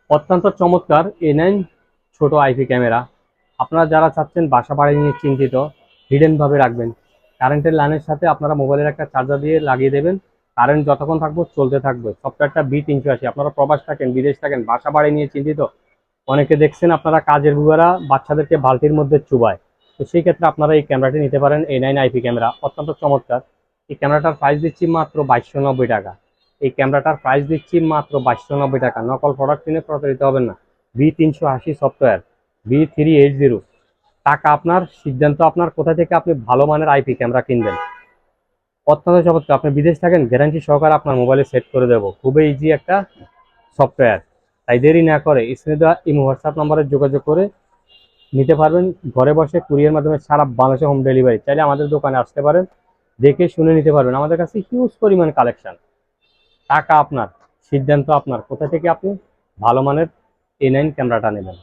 অত্যন্ত চমৎকার A9 ছোট আইপি ক্যামেরা। আপনারা যারা চাচ্ছেন বাসা বাড়ি নিয়ে চিন্তিত, হিডেন ভাবে রাখবেন, কারেন্টের লাইনের সাথে আপনারা মোবাইলের একটা চার্জার দিয়ে লাগিয়ে দেবেন, কারেন্ট যতক্ষণ থাকবে চলতে থাকবে। সফটওয়্যারটা B380। আপনারা প্রবাস থাকেন, বিদেশ থাকেন, বাসা বাড়ি নিয়ে চিন্তিত, অনেকে দেখছেন আপনারা কাজের বুয়ারা বাচ্চাদেরকে বালতির মধ্যে চুবায়, তো সেই ক্ষেত্রে আপনারা এই ক্যামেরাটি নিতে পারেন। A9 আইপি ক্যামেরা অত্যন্ত চমৎকার। এই ক্যামেরাটার প্রাইস দিচ্ছি মাত্র 2290 টাকা। এই ক্যামেরাটার প্রাইস দিচ্ছি মাত্র 2290 টাকা। নকল প্রোডাক্ট কিনে প্রতারিত হবেন না। B380 software, B380। টাকা আপনার, সিদ্ধান্ত আপনার কোথা থেকে আপনি ভালো মানের আইপি ক্যামেরা কিনবেন। অত্যন্ত চমৎকার। আপনি বিদেশ থাকেন, গ্যারান্টি সহকারে আপনার মোবাইলে সেট করে দেবো। খুবই ইজি একটা সফটওয়্যার। তাই দেরি না করে স্ক্রিনে দেওয়া ইমো হোয়াটসঅ্যাপ নম্বরে যোগাযোগ করে নিতে পারবেন। ঘরে বসে কুরিয়ার মাধ্যমে সারা বাংলাদেশে হোম ডেলিভারি। চাইলে আমাদের দোকানে আসতে পারেন, দেখে শুনে নিতে পারবেন। আমাদের কাছে হিউজ পরিমাণ কালেকশন। টাকা আপনার, সিদ্ধান্ত আপনার কোথা থেকে আপনি ভালো মানের A9 ক্যামেরাটা নেবেন।